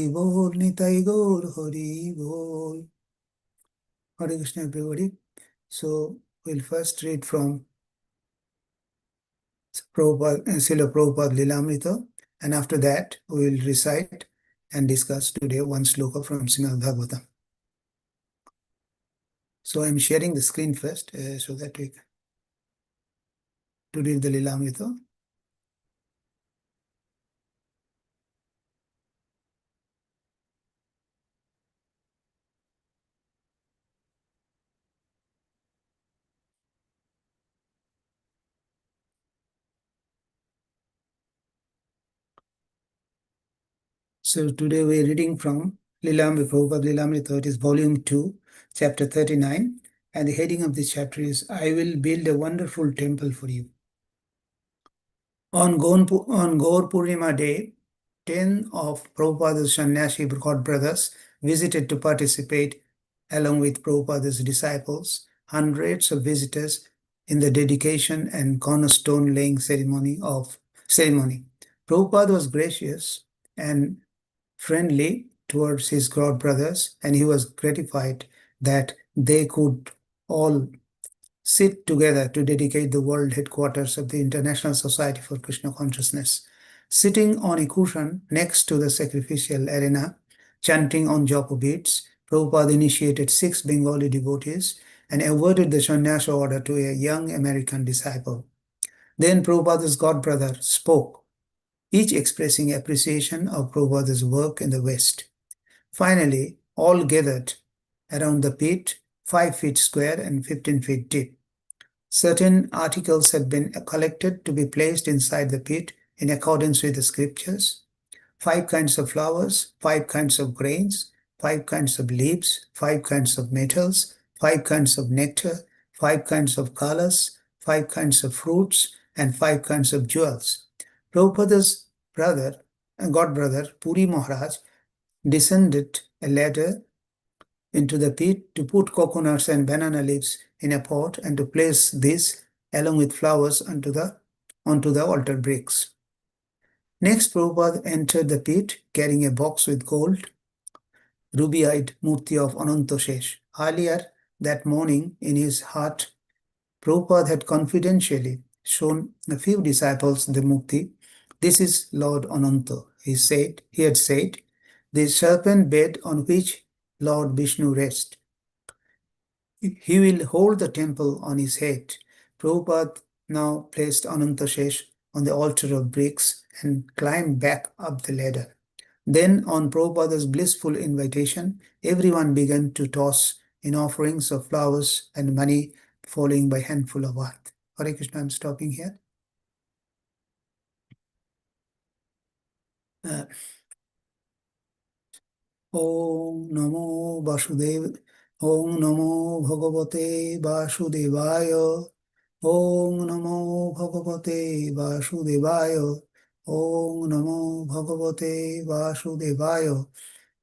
Bol Nitai Gaur Hari Bol. Hare Krishna, everybody. So we'll first read from Srila Prabhupada Lilamrita, and after that we will recite and discuss today one sloka from Srimad Bhagavatam. So I'm sharing the screen first so that we to read the Lilamrita. So today we're reading from Lilamrita, Prabhupada Lilamrita. It is volume 2, chapter 39, and the heading of this chapter is I will build a wonderful temple for you. On Gaur Purnima day, 10 of Prabhupada's Sannyasi God brothers visited to participate along with Prabhupada's disciples, hundreds of visitors in the dedication and cornerstone laying ceremony. Prabhupada was gracious and friendly towards his God brothers, and he was gratified that they could all sit together to dedicate the world headquarters of the International Society for Krishna Consciousness. Sitting on a cushion next to the sacrificial arena, chanting on japa beads, Prabhupada initiated 6 Bengali devotees and awarded the sannyasa order to a young American disciple. Then Prabhupada's godbrother spoke, each expressing appreciation of Prabhupada's work in the West. Finally, all gathered around the pit, 5 feet square and 15 feet deep. Certain articles had been collected to be placed inside the pit in accordance with the scriptures. 5 kinds of flowers, 5 kinds of grains, 5 kinds of leaves, 5 kinds of metals, 5 kinds of nectar, 5 kinds of colors, 5 kinds of fruits, and 5 kinds of jewels. Prabhupada's brother, godbrother, Puri Maharaj, descended a ladder into the pit to put coconuts and banana leaves in a pot and to place this along with flowers onto the altar bricks. Next, Prabhupada entered the pit carrying a box with gold, ruby-eyed murti of Anantoshesh. Earlier that morning, in his heart, Prabhupada had confidentially shown a few disciples the murti. This is Lord Ananta, he had said, the serpent bed on which Lord Vishnu rests. He will hold the temple on his head. Prabhupada now placed Anantashesh on the altar of bricks and climbed back up the ladder. Then, on Prabhupada's blissful invitation, everyone began to toss in offerings of flowers and money, following by handful of earth. Hare Krishna, I'm stopping here. Om Namo Vasudev. Om Namo Bhagavate Vasudevaya. Om Namo Bhagavate Vasudevaya. Om Namo Bhagavate Vasudevaya.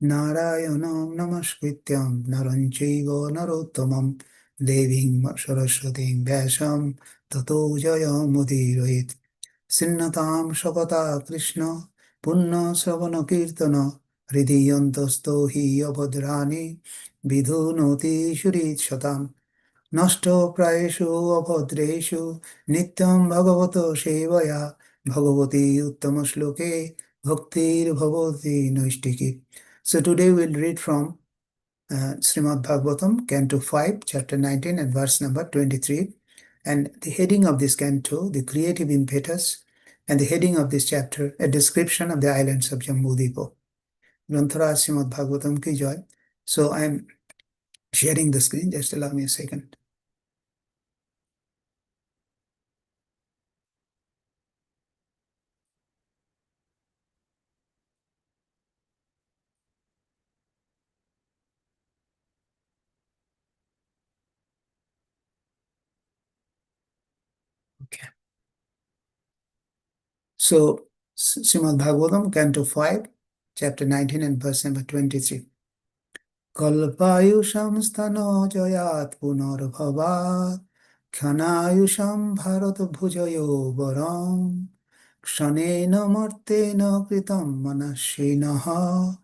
Narayanam Namaskrityam Naranchaiva Narottamam Devim Saraswatim Vyasam Tato Jayamudirayet Sinnatam Shakata Krishna Punna Savana Kirtana Hridiyantasto hi abhadrani vidhunoti shurit shatam Nashto prayeshu abhadreshu nityam bhagavato sevaya bhagavati uttama shloke bhaktir bhavati naistiki. So today we'll read from Srimad Bhagavatam, Canto 5, Chapter 19 and verse number 23. And the heading of this canto, the creative impetus, and the heading of this chapter, a description of the islands of Jambudvipa. Granthara Srimad Bhagavatam ki joy. So I'm sharing the screen. Just allow me a second. Okay. So Srimad Bhagavatam, Canto 5, Chapter 19 and verse number 23. Kalpayusham sthano jayat punarbhavat khanayusham bharat bhujayo varam kshanena martena kritam manashinaha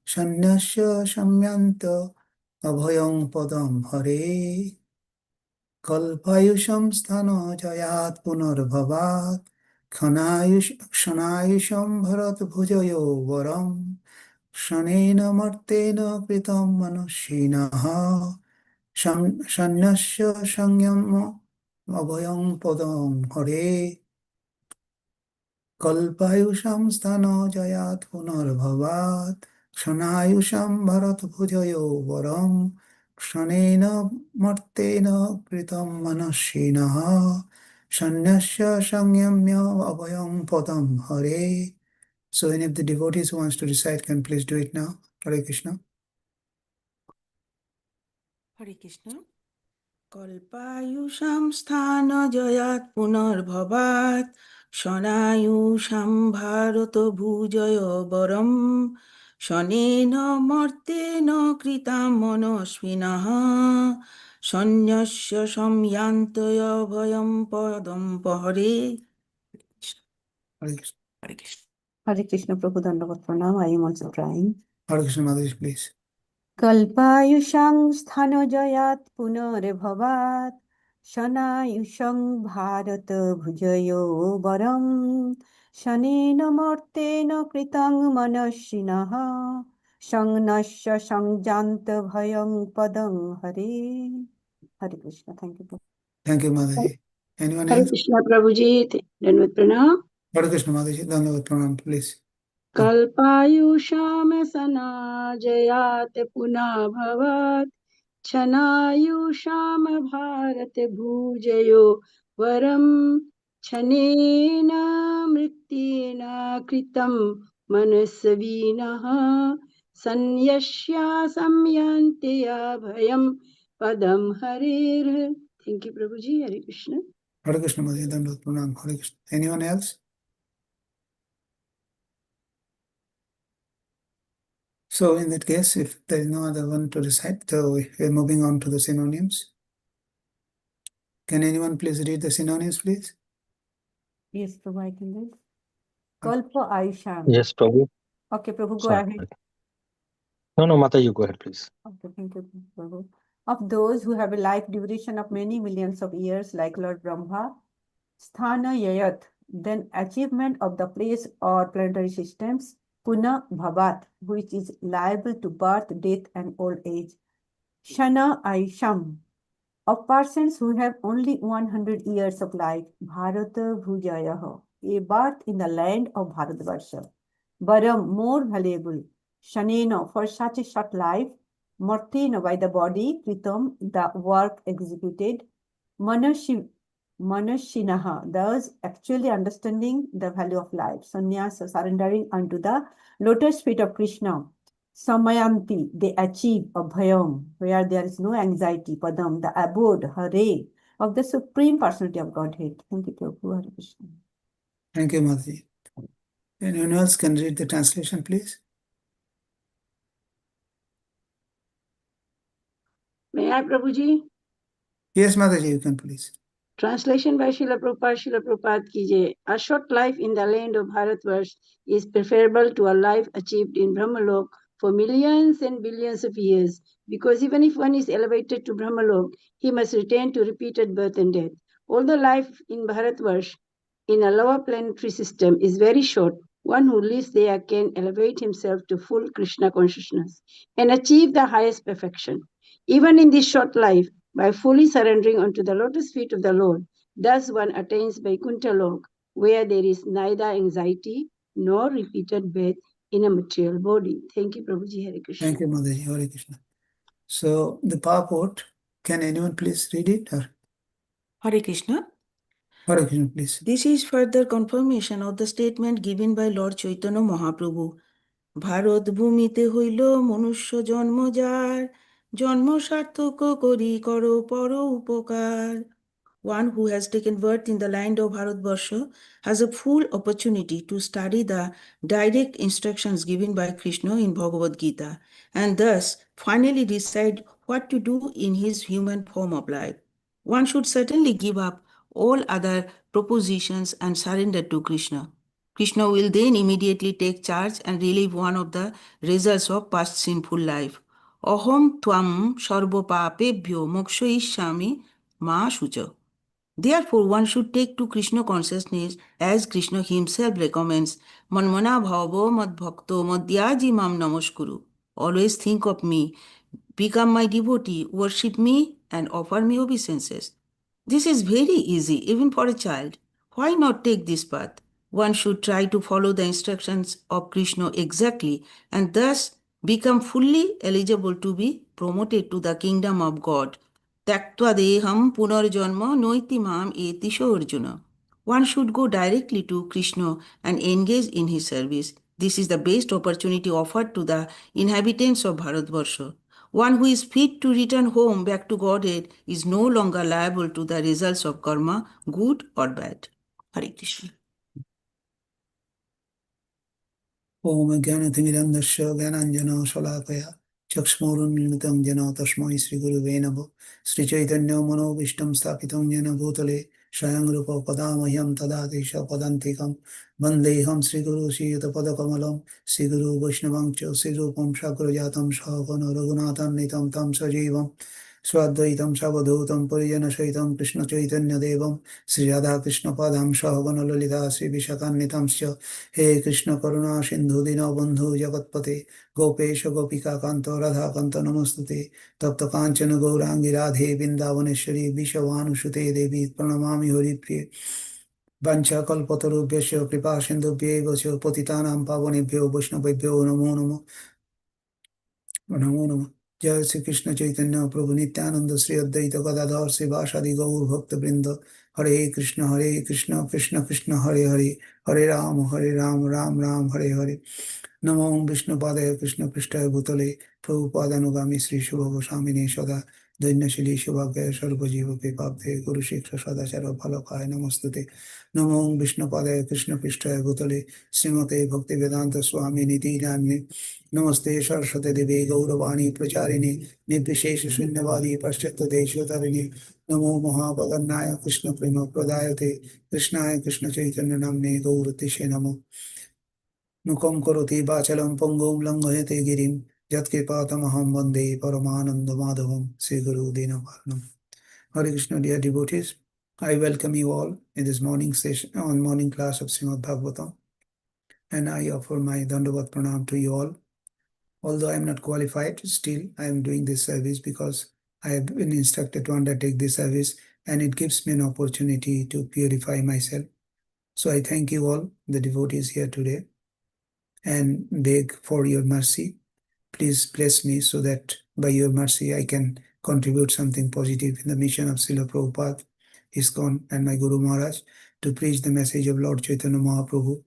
Shanyasya shamyanta abhayam padam hare. Kalpayusham sthano jayat punarbhavat. Kshanaयुषं Bharat भुजयो वरम शनेन मर्तेन कृतं मनुष्यिनः शन्यस्य संयम अभयं पदं हरे कल्पायुषं स्तनो जयात् पुनर्भवात् क्षणायुषं भरतभुजयो वरं क्षणेन मर्तेन कृतं मनस्विनः शन्यस्य संयम्य अभयं पदं हरे. So any of the devotees who wants to recite can please do it now. Hare Krishna. Hare Krishna. Kalpayusham sthana jayat punarbhavat Shanayusham bharata bhujaya varam Shanena martena kritam manasvinaha Sanyasya samyantaya bhayam padam pahare. Hare Krishna. Hare Krishna. Hare Krishna, Prabhu Dandavat Pranam. I am also trying. Hare Krishna, Mataji, please. Kalpayushang sthanojayat punarbhavat Shanayushang bharata bhujayo varam Shanena martena kritang manashinaha Shangnasya sangjanta bhayang padang hare. Hare Krishna. Thank you. Thank you, Mataji. Anyone Hare else? Krishna Prabhuji, Dandavat Pranam. Hare Krishna, Mataji. Dandavat Pranam, please. कल्पायुषामसनाजयात पुनः भवत् छनायुषाम भारत भूजयो वरं छनेन मृत्युना कृतं मनस्विनः सन्यस्या संयन्ते अभयं पदं हरेर्. Thank you, Prabhuji. Hare Krishna. Hare Krishna, Mataji. Dandavat Pranam. Hare Krishna. Anyone else? So in that case, if there is no other one to recite, so we are moving on to the synonyms. Can anyone please read the synonyms, please? Yes, Prabhu, I can read. Kalpa Ayusham. Yes, Prabhu. Okay, Prabhu, go Sorry. ahead. No, Mata, you go ahead, please. Okay, thank you, Prabhu. Of those who have a life duration of many millions of years, like Lord Brahma, Sthana Yayat, then achievement of the place or planetary systems, Puna Bhavat, which is liable to birth, death, and old age. Shana Aisham, of persons who have only 100 years of life, Bharata Bhujayaha, a birth in the land of Bharatvarsha. Varam, more valuable, Shanena, for such a short life, Martina, by the body, Kritam, the work executed, Manashinaha, thus actually understanding the value of life, Sannyasa, surrendering unto the lotus feet of Krishna. Samayanti, they achieve Abhayam, where there is no anxiety, Padam, the abode, Hare, of the Supreme Personality of Godhead. Thank you, Prabhu. Hare Krishna. Thank you, Mataji. Anyone else can read the translation, please? May I, Prabhuji? Yes, Mataji, you can please. Translation by Srila Prabhupada, Srila Prabhupada ki jai. A short life in the land of Bharatvarsh is preferable to a life achieved in Brahmalok for millions and billions of years, because even if one is elevated to Brahmalok, he must return to repeated birth and death. Although life in Bharatvarsh in a lower planetary system is very short, one who lives there can elevate himself to full Krishna consciousness and achieve the highest perfection. Even in this short life, by fully surrendering unto the lotus feet of the Lord, thus one attains Vaikuntha Lok, where there is neither anxiety nor repeated birth in a material body. Thank you, Prabhuji. Hare Krishna. Thank you, Mataji. Hare Krishna. So the purport, can anyone please read it? Or Hare Krishna. Hare Krishna, please. This is further confirmation of the statement given by Lord Chaitanya Mahaprabhu. Bharat ভূমিতে হইল মনুষ্য জন্ম যার জন্ম সার্থক করি করো পর উপকার. One who has taken birth in the land of Bharatvarsha has a full opportunity to study the direct instructions given by Krishna in Bhagavad Gita and thus finally decide what to do in his human form of life. One should certainly give up all other propositions and surrender to Krishna. Krishna will then immediately take charge and relieve one of the results of past sinful life. Aham tvam sarva papebhyo mokshaishyami ma shucha. Therefore, one should take to Krishna consciousness as Krishna himself recommends, Manmana bhavo mad bhakto madhyaji mam namaskuru. Always think of me, become my devotee, worship me, and offer me obeisances. This is very easy, even for a child. Why not take this path? One should try to follow the instructions of Krishna exactly and thus become fully eligible to be promoted to the kingdom of God. Taktva deham punarjanma noiti mam etisho Arjuna. One should go directly to Krishna and engage in his service. This is the best opportunity offered to the inhabitants of Bharatvarsha. One who is fit to return home back to Godhead is no longer liable to the results of karma, good or bad. Hare Krishna. Om Jnanatimirandasya Jnananjana Shalakaya Chakshmurunmilitam Jana Tasmai Sri Guruve Namo Sri Chaitanya Manobishtam Sthapitam Jena Bhutale Swayam Rupa Padamahyam Tadadesha Padantikam Vandeham Sri Guru Sriyata Padakamalam Sri Guru Vaishnavamcha Sri Rupam Shakrajatam Sahagana Raghunatham Nitam Tam Sajivam Swadvaitam Savadhutam Parijana Shaitam Krishna Chaitanya Devam Sri Radha Krishna Padam Sahagana Lalita Sri Vishakanitamsya हे कृष्ण करुणा सिंधु दीनबंधु जगत्पते गोपेश गोपिका कांत राधा कांत नमस्तुते तप्त कांचन गौरांगी राधे वृंदावनेश्वरी विश्वभानुसुते देवी प्रणमामि हरिप्रिये वंशाकल्पतरुभ्यश्च कृपा सिन्धुभ्यैव च पतितानां पावनेभ्यो वैष्णवेभ्यो नमो नमः नमो नमः जय श्री कृष्ण चैतन्य प्रभु नित्यानंद श्री अद्वैत गदाधर श्रीवासादि गौर भक्त वृंद हरे कृष्ण कृष्ण कृष्ण हरे हरे हरे राम राम राम हरे हरे नमो विष्णुपादाय कृष्ण पृष्ठाय भूतले प्रभुपादानुगामी श्री शुभ गोस्वामिने सदा दैन्यशीली सौभाग्य सर्वजीव कृपाब्धे गुरु शिक्षा सदाचार फलकाय नमस्तुते नमो विष्णुपादाय कृष्ण पृष्ठाय भूतले श्रीमते भक्ति वेदांत स्वामी निधि नामिने नमस्ते सरस्वती देवी गौरवाणी प्रचारिणे निर्विशेष शून्यवादी पाश्चात्य देशोतरिणे नमो महापदन्नाय कृष्ण प्रेम प्रदायते कृष्णाय कृष्ण चैतन्य नाम्ने गौरतिशे नमो मुखं करोति वाचलं पंगुं लंघयते गिरिं यत्कृपातमहं वन्दे परमानन्दमाधवं श्रीगुरु दीनबन्धुं Hare Krishna, dear devotees, I welcome you all in this morning session, morning class of Srimad Bhagavatam, and I offer my Dandavat Pranam to you all. Although I am not qualified, still I am doing this service because I have been instructed to undertake this service, and it gives me an opportunity to purify myself. So I thank you all, the devotees here today, and beg for your mercy. Please bless me so that by your mercy I can contribute something positive in the mission of Srila Prabhupada, ISKCON, and my Guru Maharaj to preach the message of Lord Chaitanya Mahaprabhu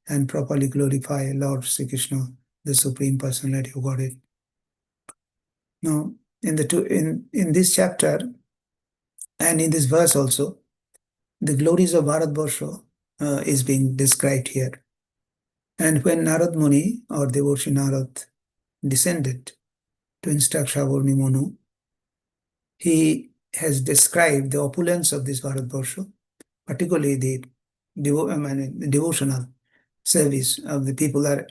and properly glorify Lord Sri Krishna, the Supreme Personality of Godhead. Now, in this chapter and in this verse also, the glories of Bharatvarsha is being described here. And when Narad Muni or Devarshi Narad descended to instruct Shavarni Manu, he has described the opulence of this Bharatvarsha, particularly the devotional service of the people are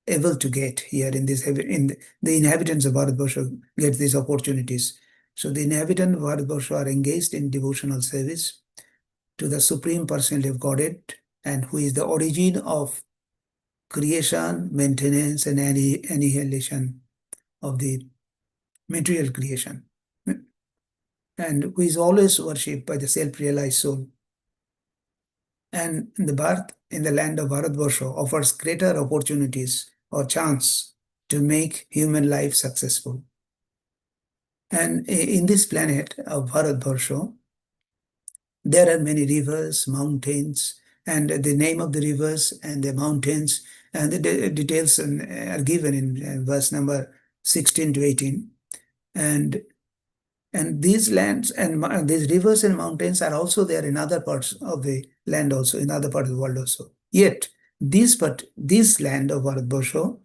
able to get here in this, the inhabitants of Bharatvarsha get these opportunities. So the inhabitants of Bharatvarsha are engaged in devotional service to the Supreme Personality of Godhead, and who is the origin of creation, maintenance, and annihilation of the material creation, and who is always worshipped by the self-realized soul. And the birth in the land of Bharatvarsha offers greater opportunities or chance to make human life successful. And in this planet of Bharatvarsha, there are many rivers, mountains, and the name of the rivers and the mountains and the details are given in verse number 16 to 18. And these lands and these rivers and mountains are also there in other parts of the land also, in other parts of the world also. Yet, this land of Bharatvarsha,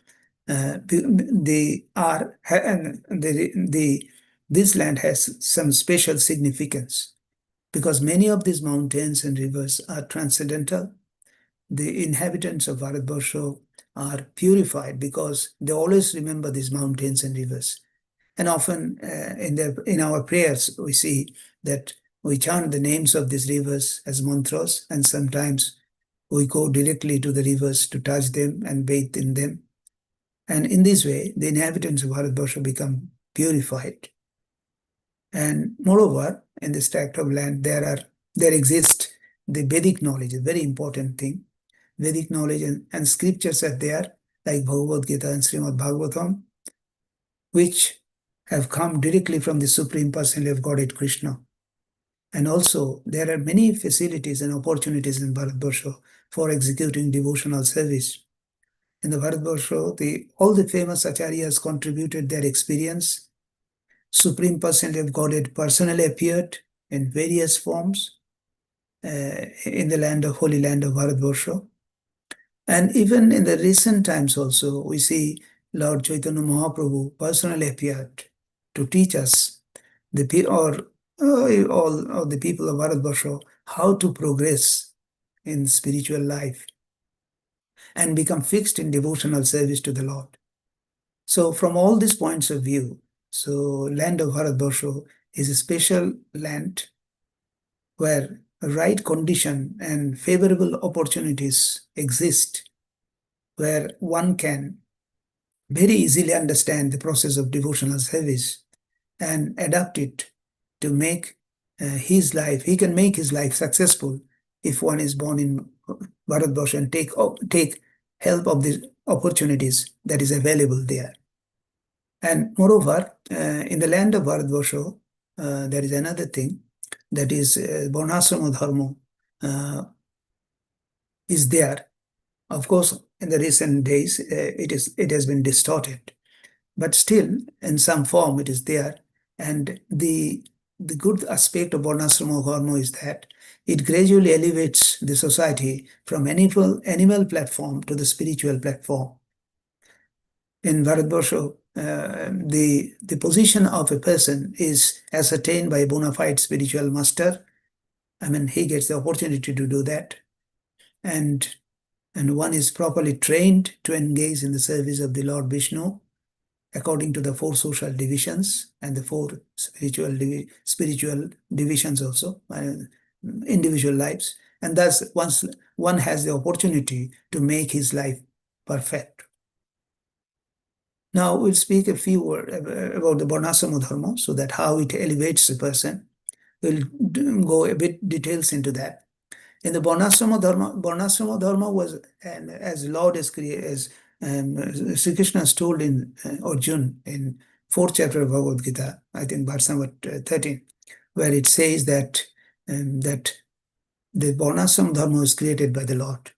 this land has some special significance because many of these mountains and rivers are transcendental. the inhabitants of Bharatvarsha are purified because they always remember these mountains and rivers. And often in our prayers, we see that we chant the names of these rivers as mantras, and sometimes we go directly to the rivers to touch them and bathe in them. And in this way, the inhabitants of Bharatvarsha become purified. And moreover, in this tract of land, there exists the Vedic knowledge, a very important thing. Vedic knowledge and scriptures are there, like Bhagavad Gita and Srimad Bhagavatam, which have come directly from the Supreme Personality of Godhead Krishna. And also, there are many facilities and opportunities in Bharatvarsha for executing devotional service. In the Bharatvarsha, all the famous acharyas contributed their experience. Supreme Personality of Godhead personally appeared in various forms in the Holy Land of Bharatvarsha. And even in the recent times also, we see Lord Chaitanya Mahaprabhu personally appeared to teach us, all the people of Bharatvarsha, how to progress in spiritual life and become fixed in devotional service to the Lord. So from all these points of view, so land of Bharatvarsha is a special land where right condition and favorable opportunities exist, where one can very easily understand the process of devotional service and adapt it to make his life. He can make his life successful if one is born in Bharatvarsha and take help of the opportunities that is available there. And moreover, in the land of Bharatvarsha, there is another thing, that is Varnashrama Dharma is there. Of course, in the recent days, it has been distorted, but still, in some form, it is there. And the good aspect of Varnashrama Dharma is that it gradually elevates the society from animal platform to the spiritual platform. In Bharatvarsha, the position of a person is ascertained by a bona fide spiritual master. I mean, he gets the opportunity to do that. And one is properly trained to engage in the service of the Lord Vishnu according to the 4 social divisions and the 4 spiritual divisions also, individual lives. And thus, once one has the opportunity to make his life perfect. Now we'll speak a few words about the Varnashrama Dharma, so that how it elevates a person. We'll go a bit details into that. In the Varnashrama Dharma was, and as Lord as Sri Krishna has told in Arjuna in 4th chapter of Bhagavad Gita, I think verse number 13, where it says that that the Varnashrama Dharma is created by the Lord.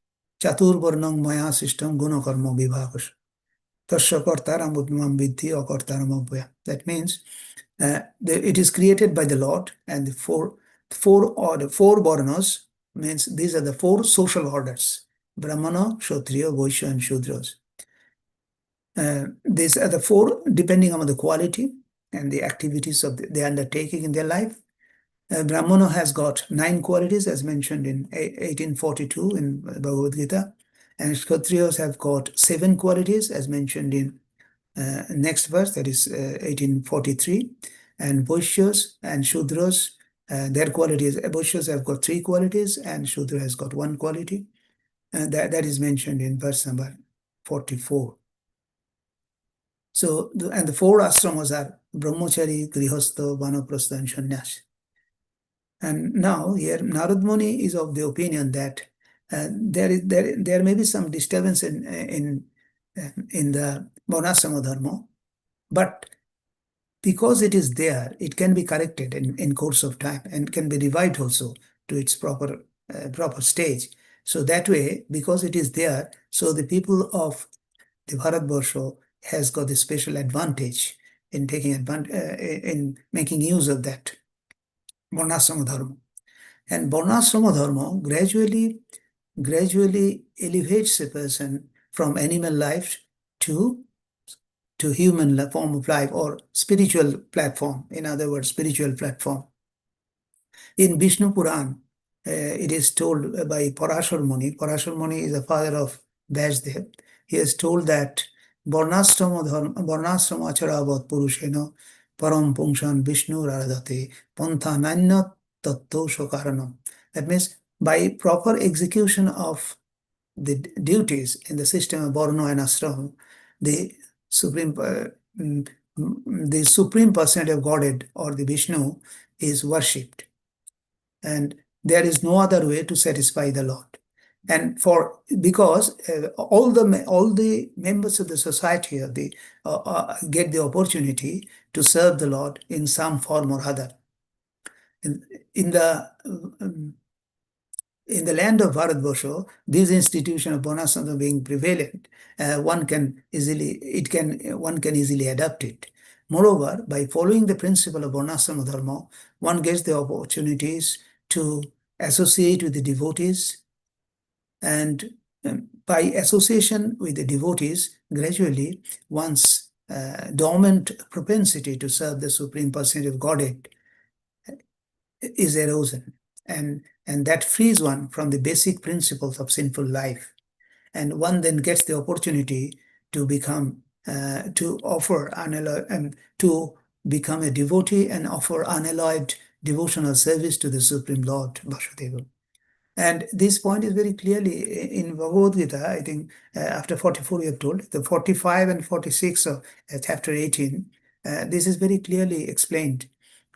Chatur Varnam Maya Sistam Guna Karma Vibhavash. That means it is created by the Lord, and the four varnas means these are the 4 social orders: Brahmana, Kshatriya, Vaishya, and Shudras. These are the 4 depending on the quality and the activities of the undertaking in their life. Brahmana has got 9 qualities as mentioned in 1842 in Bhagavad Gita. And Kshatriyas have got 7 qualities as mentioned in next verse, that is 1843. And Vaishyas and Shudras, their qualities, Vaishyas have got 3 qualities and Shudra has got 1 quality. And that is mentioned in verse number 44. So, and the 4 ashramas are Brahmachari, Grihastha, Vanaprastha, and Sannyas. And now here Narad Muni is of the opinion that there may be some disturbance in the Varnashrama Dharma, but because it is there, it can be corrected in course of time and can be revived also to its proper stage. So that way, because it is there, so the people of the Bharatvarsha has got a special advantage in in making use of that Varnashrama Dharma. And Varnashrama Dharma gradually elevates a person from animal life to human form of life, or spiritual platform. In other words, spiritual platform. In Vishnu Puran, it is told by Parashar Muni. Parashar Muni is the father of Vyasdev. He is told that Varnashrama acharavat purushena param pungshan Vishnu radhate pantha nanya tatto shokaranam. That means by proper execution of the duties in the system of Varna and Ashram, the supreme the supreme personality of Godhead or the Vishnu is worshipped, and there is no other way to satisfy the Lord. And because all the members of the society get the opportunity to serve the Lord in some form or other. In the land of Bharatvarsha, this institution of Varnashrama being prevalent, one can easily adapt it. Moreover, by following the principle of Varnashrama Dharma, one gets the opportunities to associate with the devotees, and by association with the devotees, gradually one's dormant propensity to serve the Supreme Personality of Godhead is erosion, and that frees one from the basic principles of sinful life, and one then gets the opportunity to become to become a devotee and offer unalloyed devotional service to the Supreme Lord Vasudeva. And this point is very clearly in Bhagavad Gita. I think after 44 we have told, the 45 and 46 of chapter 18, this is very clearly explained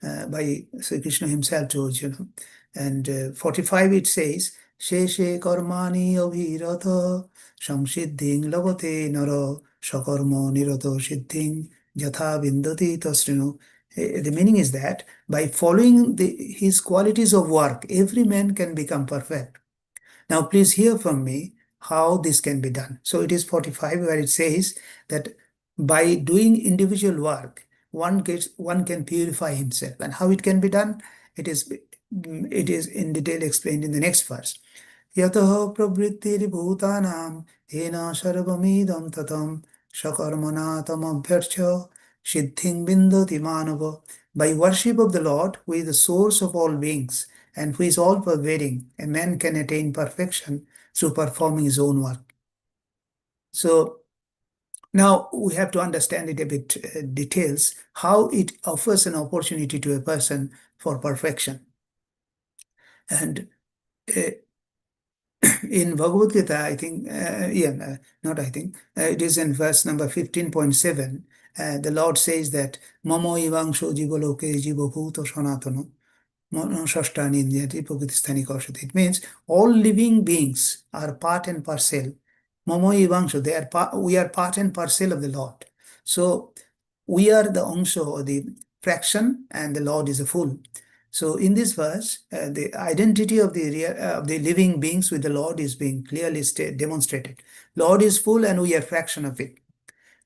by Sri Krishna himself to Arjuna. And 45 it says, Sheshe karmani abhiratha samsiddhing lavate nara sakarma nirato siddhing jatha vindati tasrinu. The meaning is that by following his qualities of work, every man can become perfect. Now, please hear from me how this can be done. So it is 45 where it says that by doing individual work, one can purify himself. And how it can be done? It is in detail explained in the next verse. Yataha pravrittir bhutanam hena sarvamidam tatam sakarmana tamabhyarcha siddhing bindati manava. By worship of the Lord, who is the source of all beings and who is all pervading, a man can attain perfection through performing his own work. So now we have to understand it a bit details, how it offers an opportunity to a person for perfection. And in Bhagavad Gita, I think, it is in verse number 15.7, the Lord says that, Mamo ivangsho jivaloke jivabhuto sanatano, monosashtani niyati prakriti koshati. It means all living beings are part and parcel. Mamo ivangsho, we are part and parcel of the Lord. So we are the angsho, or the fraction, and the Lord is the full. So in this verse, the identity of the living beings with the Lord is being clearly demonstrated. Lord is full and we are fraction of it.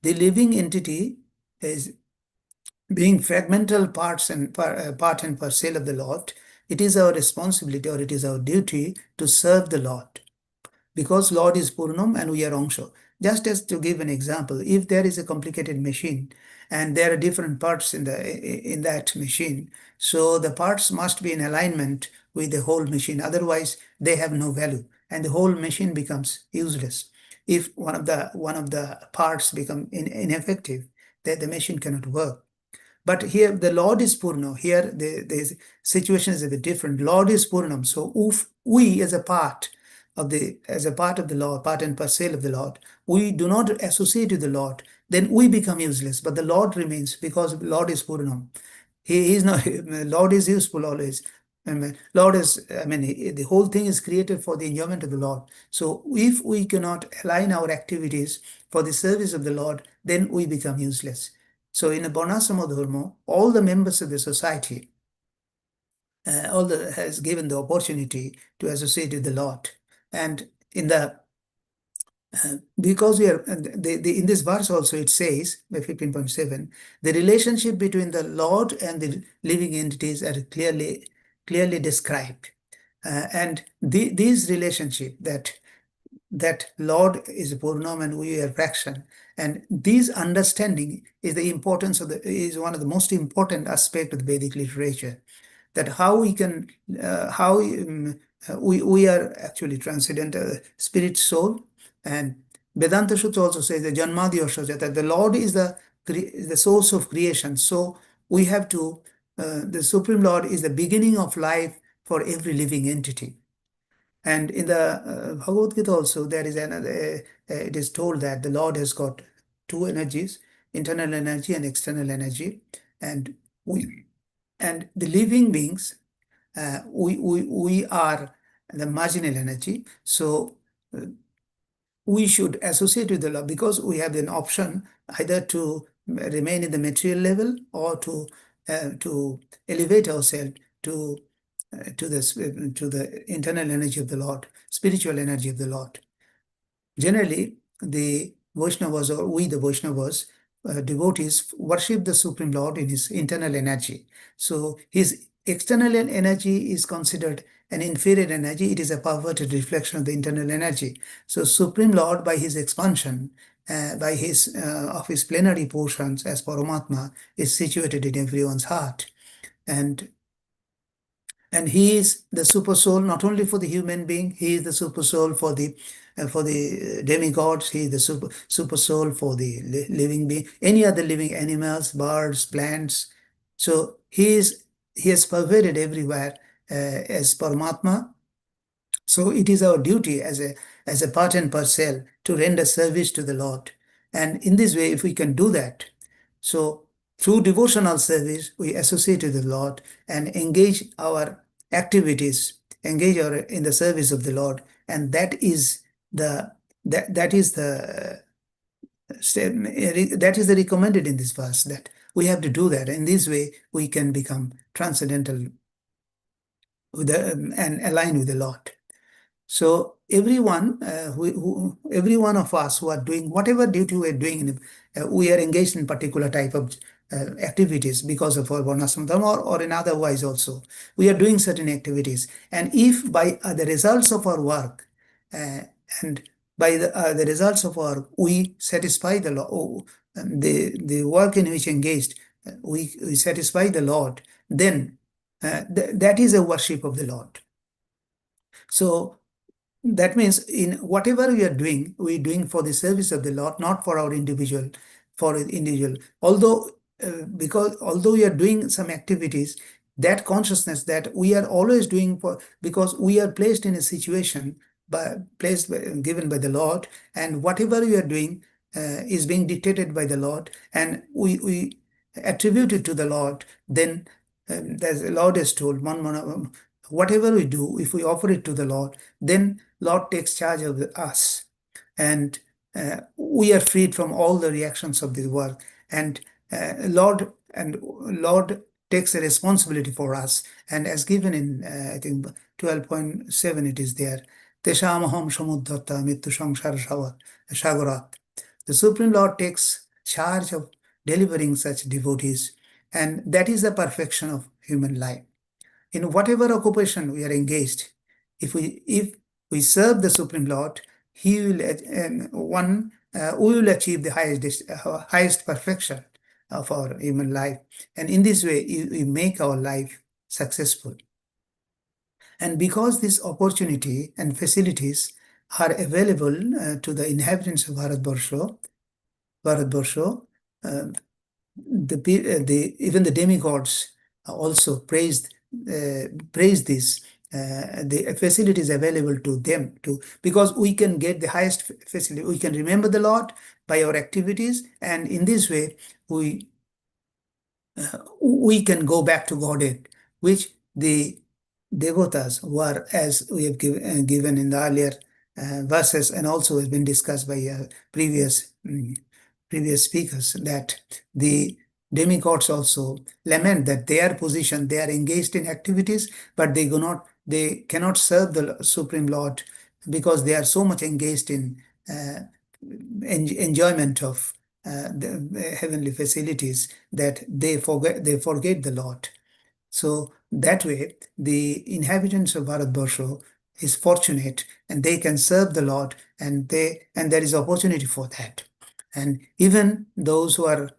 The living entity is being fragmental part and parcel of the Lord. It is our responsibility, or it is our duty to serve the Lord, because Lord is Purnam and we are Angsha. Just as to give an example, if there is a complicated machine and there are different parts in that machine, so the parts must be in alignment with the whole machine. Otherwise, they have no value, and the whole machine becomes useless. If one of the parts become ineffective, then the machine cannot work. But here the Lord is Purnam. Here the situation is a bit different. Lord is Purnam. So if we as a part of the Lord, part and parcel of the Lord, we do not associate with the Lord, then we become useless. But the Lord remains, because the Lord is Purnam. He is not. Lord is useful always. The whole thing is created for the enjoyment of the Lord. So if we cannot align our activities for the service of the Lord, then we become useless. So in a Varnashrama Dharma, all the members of the society has given the opportunity to associate with the Lord. And in the because we are in this verse also it says, by 15.7, the relationship between the Lord and the living entities are clearly described, and this relationship that Lord is Purnam and we are fraction, and this understanding is the importance is one of the most important aspects of the Vedic literature. That how we can we are actually transcendental spirit soul. And Vedanta Sutra also says the Janmadi Ashaja, that the Lord is the source of creation. So we have to, the Supreme Lord is the beginning of life for every living entity. And in the Bhagavad Gita also, there is another, it is told that the Lord has got two energies, internal energy and external energy. And the living beings, we are the marginal energy. So uh, we should associate with the Lord because we have an option either to remain in the material level or to elevate ourselves to the internal energy of the Lord, spiritual energy of the Lord. Generally, the Vaishnavas, or we the Vaishnavas, devotees, worship the Supreme Lord in his internal energy. So his external energy is considered an inferior energy. It is a perverted reflection of the internal energy. So Supreme Lord, by his expansion, by his of his plenary portions as Paramatma, is situated in everyone's heart. And he is the super soul not only for the human being, he is the super soul for the demigods, he is the super soul for the living being, any other living animals, birds, plants. So he has pervaded everywhere as Paramatma. So it is our duty as a part and parcel to render service to the Lord. And in this way, if we can do that, so through devotional service, we associate with the Lord and engage our activities, in the service of the Lord. And that is the recommended in this verse, that we have to do that. In this way, we can become transcendental and align with the Lord. So everyone, every one of us who are doing whatever duty we are doing, we are engaged in particular type of activities because of our varnashram dharma, or in otherwise also. We are doing certain activities. And if by the results of our work and by the results of our work, we satisfy the Lord, the work in which engaged, we satisfy the Lord, then that is a worship of the Lord. So that means in whatever we are doing, we're doing for the service of the Lord, not for our individual, Although, although we are doing some activities, that consciousness that we are always doing because we are placed in a situation, given by the Lord, and whatever we are doing is being dictated by the Lord, and we attribute it to the Lord. Then, as the Lord has told, whatever we do, if we offer it to the Lord, then Lord takes charge of us, and we are freed from all the reactions of this world, and Lord takes a responsibility for us, and as given in I think 12.7, it is there. Teshamaham samuddhata mittu samsara sagorat. The Supreme Lord takes charge of delivering such devotees, and that is the perfection of human life. In whatever occupation we are engaged, if we serve the Supreme Lord, He will we will achieve the highest perfection of our human life, and in this way we make our life successful. And because this opportunity and facilities are available to the inhabitants of Bharatvarsha, even the demigods also praise this. The facilities available to them because we can get the highest facility. We can remember the Lord by our activities, and in this way we can go back to Godhead, which the devotas were, as we have given in the earlier verses, and also has been discussed by previous speakers, that the demigods also lament that their position, they are engaged in activities, but they cannot serve the Supreme Lord because they are so much engaged in enjoyment of the heavenly facilities that they forget the Lord. So that way, the inhabitants of Bharatvarsha is fortunate, and they can serve the Lord, and there is opportunity for that. And even those who are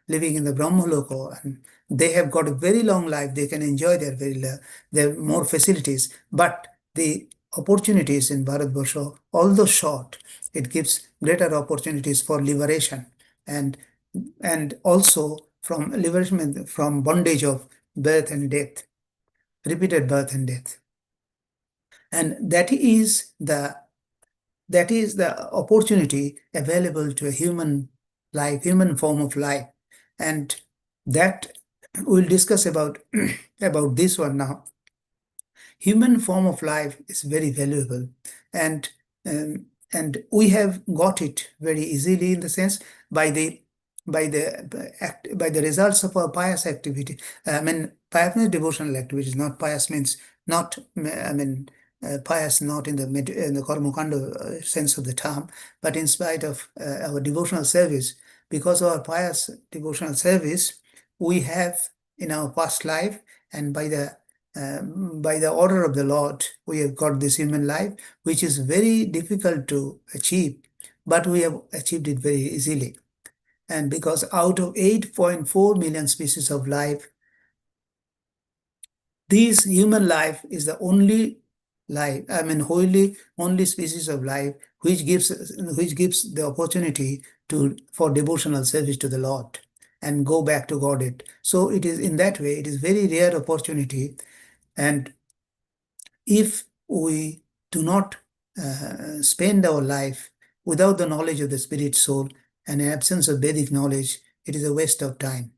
living in the Brahmaloka, and they have got a very long life, they can enjoy their more facilities, but the opportunities in Bharatvarsha, although short, it gives greater opportunities for liberation and also from liberation from bondage of birth and death, repeated birth and death. And that is the opportunity available to a human life, human form of life. And that we'll discuss about about this one now. Human form of life is very valuable, and um, we have got it very easily in the sense by the by the results of our pious activity. I mean, pious means devotional activities. Not pious means not. I mean, pious not in the karmakanda sense of the term, but in spite of our devotional service. Because of our pious devotional service, we have in our past life, and by the order of the Lord, we have got this human life, which is very difficult to achieve, but we have achieved it very easily. And because out of 8.4 million species of life, this human life is the only life, I mean, only species of life which gives the opportunity for devotional service to the Lord and go back to Godhead. So it is in that way, it is very rare opportunity. And if we do not spend our life without the knowledge of the spirit soul and in absence of Vedic knowledge, it is a waste of time.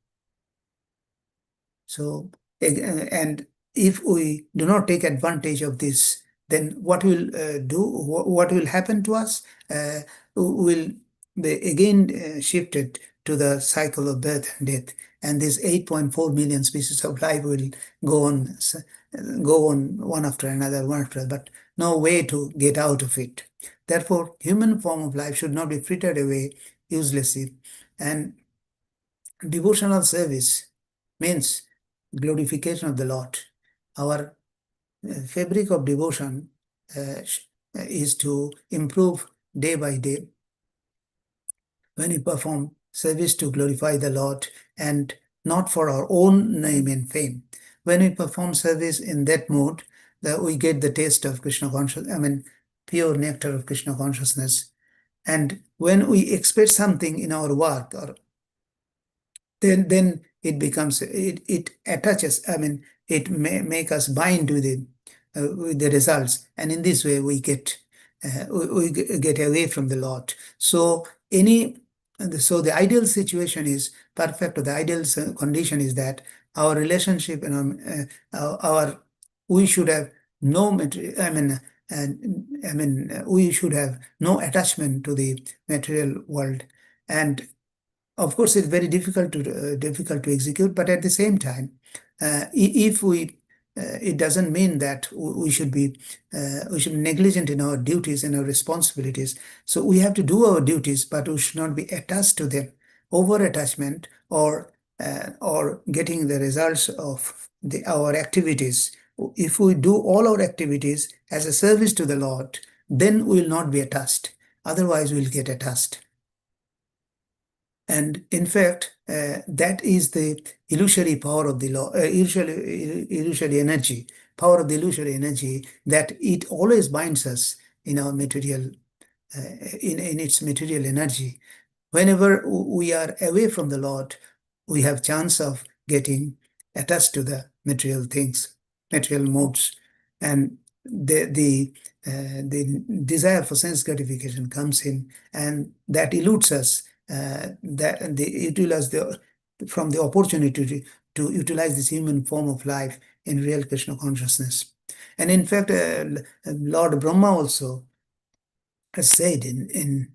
So, and if we do not take advantage of this, then what will what will happen to us? Will be again shifted to the cycle of birth and death, and this 8.4 million species of life will go on one after another, but no way to get out of it. Therefore, human form of life should not be frittered away uselessly, and devotional service means glorification of the Lord. Our fabric of devotion is to improve day by day. When we perform service to glorify the Lord and not for our own name and fame. When we perform service in that mode, we get the taste of Krishna consciousness, I mean, pure nectar of Krishna consciousness. And when we expect something in our work, or then it becomes, it attaches, I mean, it may make us bind with the results. And in this way, we get away from the Lord. So the ideal situation is perfect, or the ideal condition is that our relationship and we should have no material, we should have no attachment to the material world. And of course, it's very difficult to execute, but at the same time, if we it doesn't mean that we should be negligent in our duties and our responsibilities. So we have to do our duties, but we should not be attached to them. Over attachment or getting the results of our activities. If we do all our activities as a service to the Lord, then we will not be attached. Otherwise, we'll get attached. And in fact, that is the illusory power of the law, illusory energy, power of the illusory energy, that it always binds us in our material, in its material energy. Whenever we are away from the Lord, we have chance of getting attached to the material things, material modes, and the desire for sense gratification comes in, and that eludes us. That they utilize from the opportunity to utilize this human form of life in real Krishna consciousness. And in fact, Lord Brahma also has said in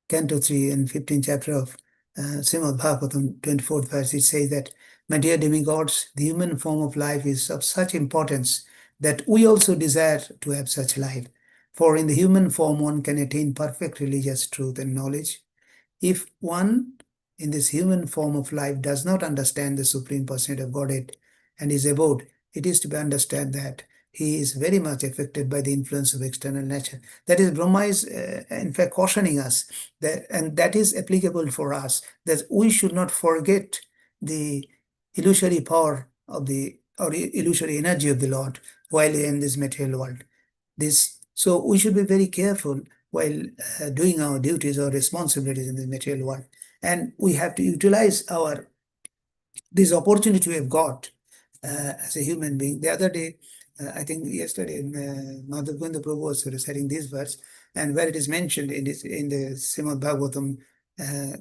Canto 3 and 15th chapter of Srimad Bhagavatam, 24th verse, it says that, my dear demigods, the human form of life is of such importance that we also desire to have such life. For in the human form, one can attain perfect religious truth and knowledge. If one in this human form of life does not understand the Supreme Personality of Godhead and his abode, it is to be understood that he is very much affected by the influence of external nature. That is, Brahma is in fact cautioning us, that, and that is applicable for us, that we should not forget the illusory power of or illusory energy of the Lord while in this material world. this. So we should be very careful while doing our duties or responsibilities in the material world. And we have to utilize this opportunity we have got as a human being. The other day, I think yesterday, Madhav Govinda Prabhu was reciting this verse, and where it is mentioned in the Srimad Bhagavatam,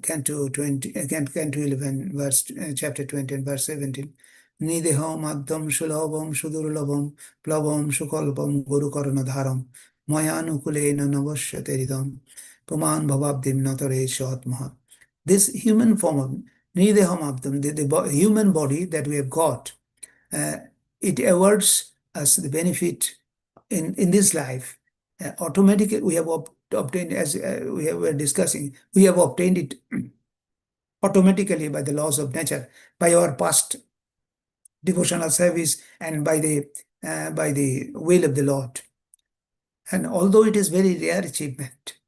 Canto 20, Canto 11, chapter 20 and verse 17. Nideham addam shulabam sudurlabam plabam sukalpam guru karanadharam mayanukulena navasyateridam puman bhavabdim natare shatmaha. This human form of Nideham abdam, the human body that we have got, it awards us the benefit in this life. Automatically, we have obtained, as we were discussing, we have obtained it automatically by the laws of nature, by our past devotional service, and by the will of the Lord. And although it is very rare achievement,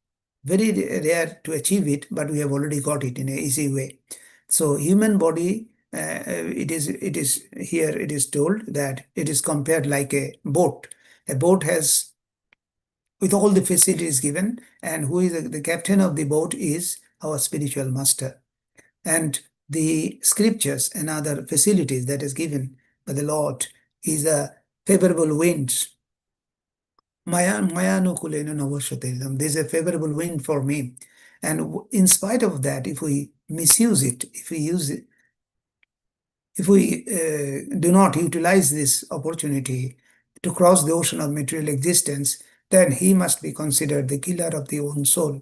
very rare to achieve it, but we have already got it in an easy way. So human body, it is told that it is compared like a boat. A boat has, with all the facilities given, and who is the captain of the boat is our spiritual master. And the scriptures and other facilities that is given by the Lord is a favorable winds. There's a favorable wind for me. And in spite of that, if we misuse it, if we do not utilize this opportunity to cross the ocean of material existence, then he must be considered the killer of the own soul.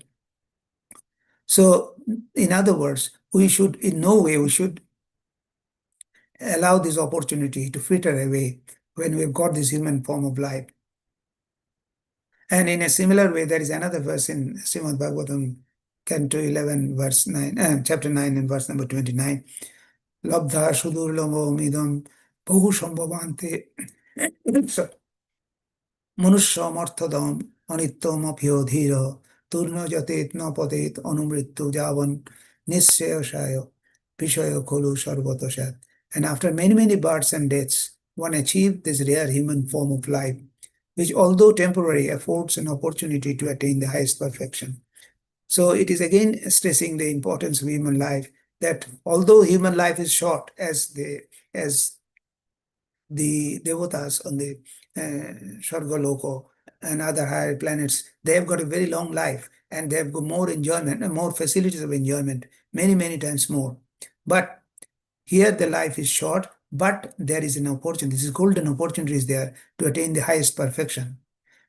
So, in other words, in no way we should allow this opportunity to fritter away when we've got this human form of life. And in a similar way, there is another verse in Srimad Bhagavatam, Canto 11, verse 9, chapter 9 and verse number 29. Labdha sudurlamo midam bahu sambhavante manusham arthadam anittam apyo dhira turna jatet na patet anumrittu javan nisyasaya vishaya kholu sarvatasat. And after many, many births and deaths, one achieved this rare human form of life, which although temporary affords an opportunity to attain the highest perfection. So it is again stressing the importance of human life, that although human life is short, as the devatas on the Swargaloko and other higher planets, they have got a very long life, and they have got more enjoyment and more facilities of enjoyment, many, many times more. But here the life is short, but there is an opportunity, this golden opportunity is there to attain the highest perfection.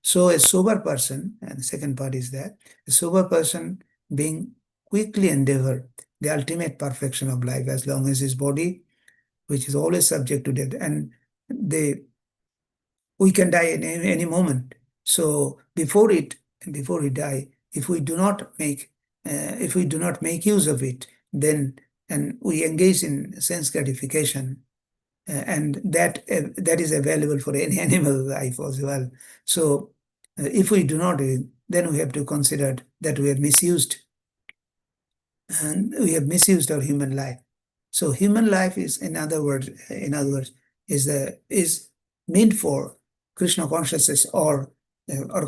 So a sober person, and the second part is that, a sober person being quickly endeavor the ultimate perfection of life, as long as his body, which is always subject to death, and we can die in any moment. So before we die, if we do not make use of it, then and we engage in sense gratification, and that is available for any animal life as well. So if we do not, then we have to consider that we have misused our human life. So human life is, in other words, is meant for Krishna consciousness or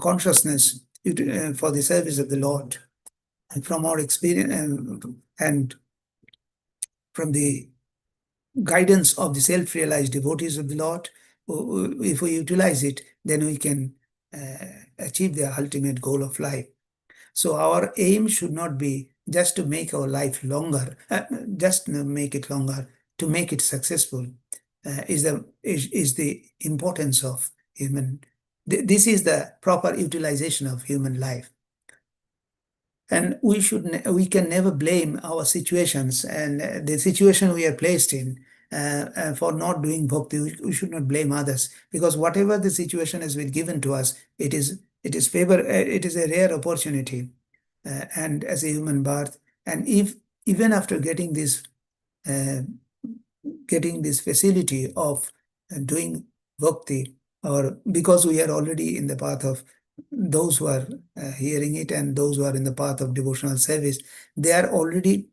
consciousness for the service of the Lord. And from our experience and from the guidance of the self-realized devotees of the Lord, if we utilize it, then we can achieve the ultimate goal of life. So our aim should not be just to make our life longer, to make it successful, is the importance of human. This is the proper utilization of human life. And we can never blame our situations and the situation we are placed in for not doing bhakti. We should not blame others, because whatever the situation has been given to us, it is a rare opportunity, and as a human birth. And even after getting this facility of doing bhakti, or because we are already in the path of those who are hearing it and those who are in the path of devotional service, they are already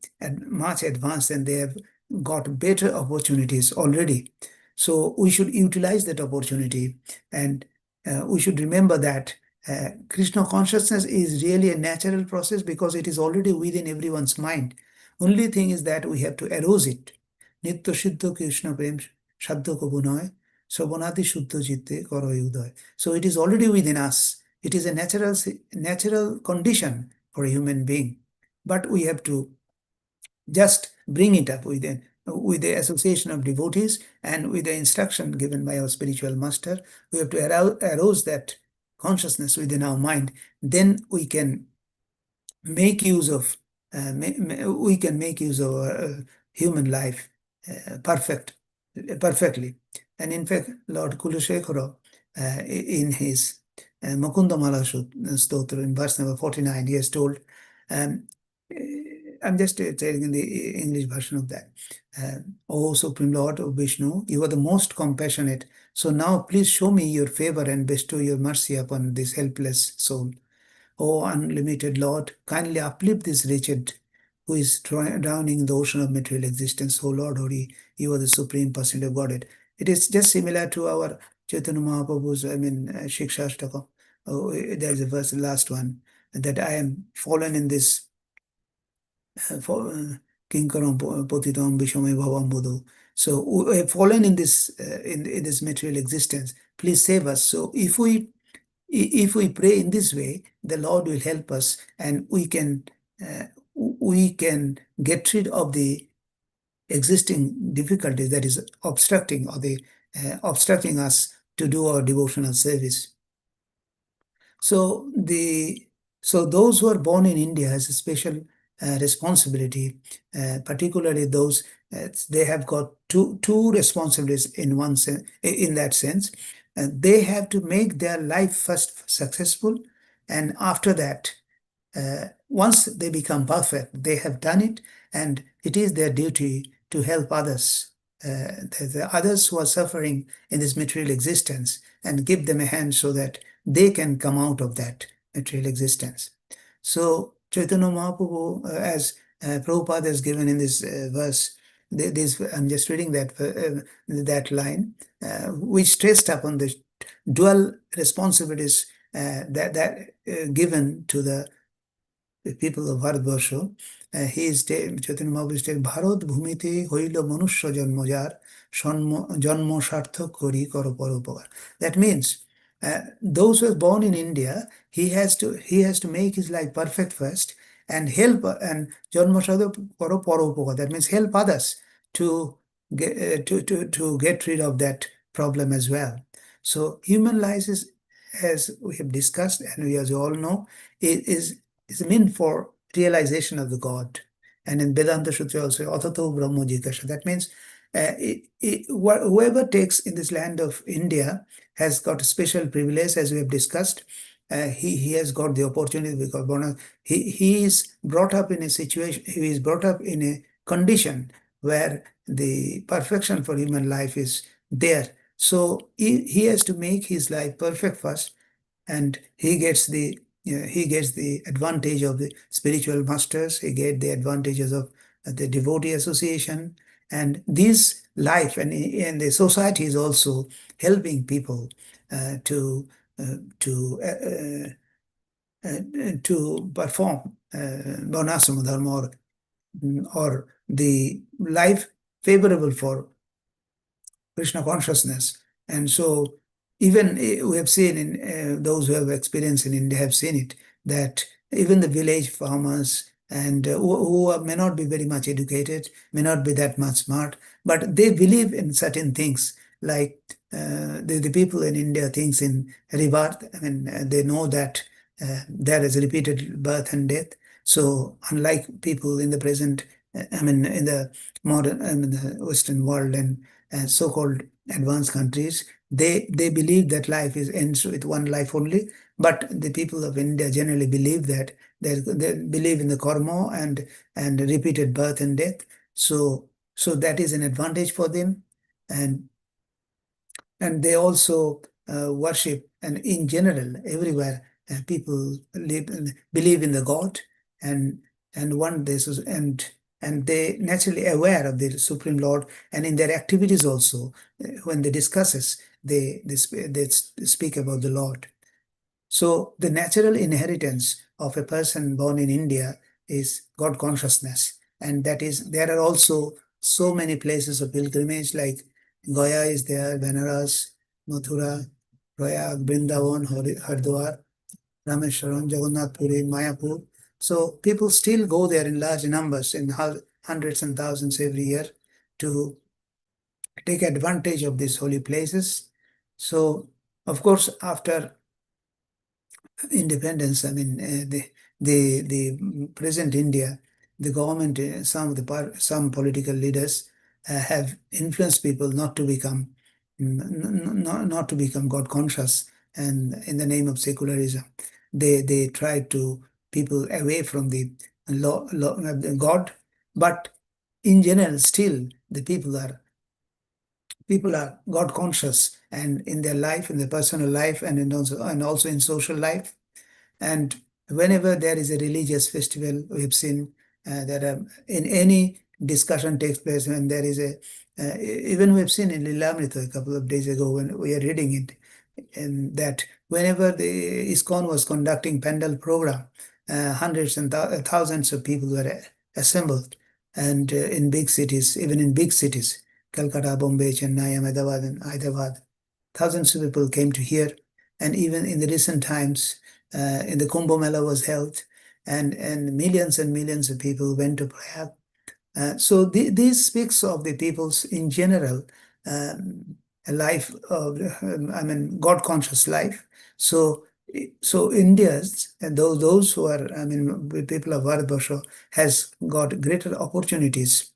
much advanced and they have got better opportunities already. So we should utilize that opportunity and we should remember that Krishna consciousness is really a natural process because it is already within everyone's mind. Only thing is that we have to arouse it. Nitya Siddha Krishna Prem Shaddha Kabu Noy, Sobonati Shuddha Chitte Karo Udoy. So it is already within us. It is a natural condition for a human being. But we have to just bring it up with the association of devotees and with the instruction given by our spiritual master. We have to arouse that consciousness within our mind. Then we can make use of our human life perfectly. And in fact, Lord Kulashekara, in his Mukundamala Stotra in verse number 49, he has told, um, I'm just telling in the English version of that. O Supreme Lord of Vishnu, you are the most compassionate. So now please show me your favor and bestow your mercy upon this helpless soul. O unlimited Lord, kindly uplift this wretched who is drowning in the ocean of material existence. O Lord Hori, you are the supreme person of Godhead. It is just similar to our Chaitanya Mahaprabhu's, Shikshastakam. Oh, there's a verse, the last one, that I am fallen in this Kinkaram Potitam Vishame Bhavam Buddha. So we have fallen in this in this material existence. Please save us. So if we pray in this way, the Lord will help us, and we can get rid of the existing difficulties that is obstructing obstructing us to do our devotional service. So those who are born in India has a special responsibility, particularly those they have got two responsibilities in one sense. In that sense, they have to make their life first successful, and after that, once they become perfect, they have done it, and it is their duty to help others, the others who are suffering in this material existence, and give them a hand so that they can come out of that material existence. So Chaitanya Mahaprabhu, as Prabhupada has given in this verse, I'm just reading that line, which stressed upon the dual responsibilities that given to the people of Bharatvarsha. He is Chaitanya Mahaprabhu is saying, Bharat Bhumite Hoilo Manusya Janmojar Janmo Sarthak Kori Karo Paropakar. That means those who are born in India, he has to make his life perfect first and help and Janmo Sarthak Karo Paropakar. That means help others to get rid of that problem as well. So human life is, as we have discussed and we as you all know, is meant for realization of the God. And in Vedanta Sutra also, Atato Brahmo Jikasha. That means whoever takes in this land of India has got a special privilege, as we have discussed. He has got the opportunity because he is brought up in a situation, he is brought up in a condition where the perfection for human life is there. So he has to make his life perfect first, and he gets the advantage of the spiritual masters. He gets the advantages of the devotee association, and this life and the society is also helping people to perform Varnashrama Dharma or the life favorable for Krishna consciousness. And so even we have seen in those who have experience in India have seen it, that even the village farmers and who may not be very much educated, may not be that much smart, but they believe in certain things, like the people in India thinks in rebirth. I mean, they know that there is repeated birth and death. So unlike people in the present, in the modern, the Western world and so-called advanced countries, they believe that life ends with one life only. But the people of India generally believe that they believe in the karma and repeated birth and death. So that is an advantage for them, and they also worship, and in general everywhere people believe in the God, and one this is and they naturally aware of the Supreme Lord, and in their activities also when they discusses they speak about the Lord. So the natural inheritance of a person born in India is God consciousness. And that is, there are also so many places of pilgrimage, like Gaya is there, Benaras, Mathura, Prayag, Vrindavan, Haridwar, Rameshwaram, Jagannath Puri, Mayapur. So people still go there in large numbers, in hundreds and thousands every year, to take advantage of these holy places. So, of course, after independence, I mean, the present India, the government, some political leaders have influenced people not to become not to become God conscious, and in the name of secularism, they try to people away from the God, but in general, still the people are God conscious, and in their life, in their personal life, and also in social life. And whenever there is a religious festival, we've seen that in any discussion takes place when there is a, even we've seen in Lilamrita a couple of days ago when we are reading it, and that whenever the ISKCON was conducting Pendal program, hundreds and thousands of people were assembled, and in big cities, even in big cities, Calcutta, Bombay, Chennai, Ahmedabad, and Hyderabad, thousands of people came to hear. And even in the recent times, in the Kumbh Mela was held, and millions of people went to Prague. So this speaks of the people's in general a life of, I mean, God conscious life. So India's and those who are, I mean, people of Bharatvarsha has got greater opportunities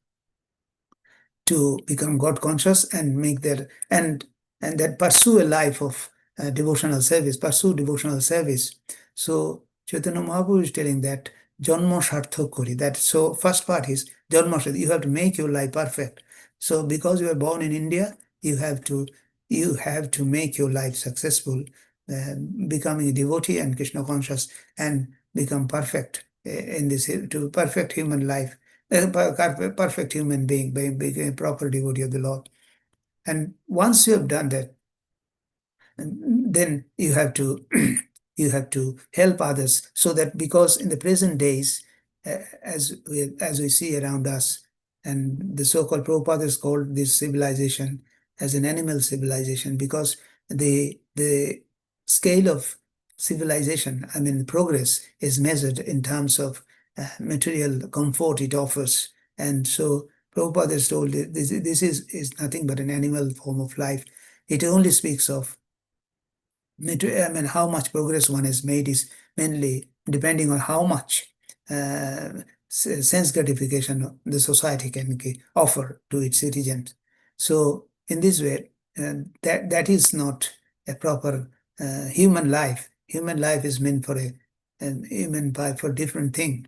to become God conscious and make their and that pursue a life of pursue devotional service. So Chaitanya Mahaprabhu is telling that Janma Sarthak Kori. That so first part is Janma Sarthak. You have to make your life perfect. So because you are born in India, you have to make your life successful, becoming a devotee and Krishna conscious, and become perfect in this to perfect human life, perfect human being, being a proper devotee of the Lord. And once you have done that, then you have to you have to help others, so that because in the present days, as we see around us, and the so-called Prabhupada has called this civilization as an animal civilization, because the scale of civilization, I mean progress, is measured in terms of material comfort it offers. And so Prabhupada has told this is nothing but an animal form of life. It only speaks of I mean, how much progress one has made is mainly depending on how much sense gratification the society can offer to its citizens. So, in this way, that is not a proper human life. Human life is meant for for different thing.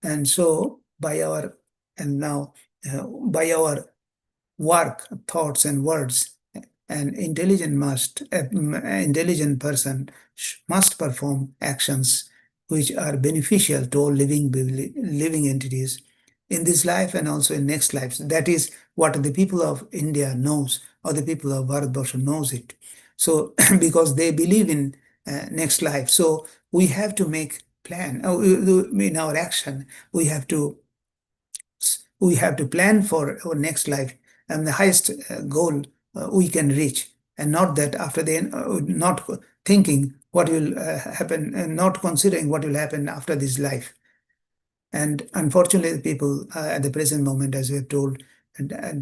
And so, by our by our work, thoughts, and words, an intelligent person must perform actions which are beneficial to all living entities in this life and also in next lives. That is what the people of India knows, or the people of Bharatvarsha knows it. So because they believe in next life, so we have to make plan in our action. We have to plan for our next life and the highest goal we can reach, and not that after then not thinking what will happen, and not considering what will happen after this life. And unfortunately, people at the present moment, as we have told,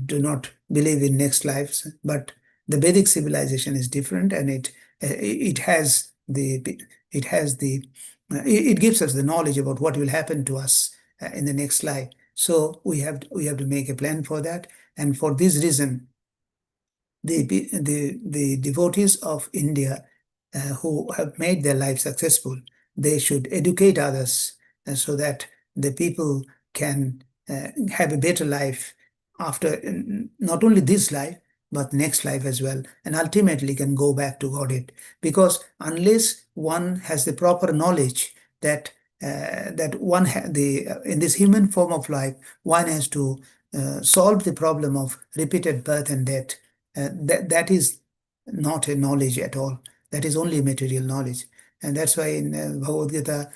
do not believe in next lives. But the Vedic civilization is different, and it has the it gives us the knowledge about what will happen to us in the next life. So we have to make a plan for that, and for this reason, the devotees of India who have made their life successful, they should educate others so that the people can have a better life after not only this life, but next life as well, and ultimately can go back to Godhead. Because unless one has the proper knowledge that that one in this human form of life, one has to solve the problem of repeated birth and death, that is not a knowledge at all. That is only material knowledge. And that's why in Bhagavad Gita,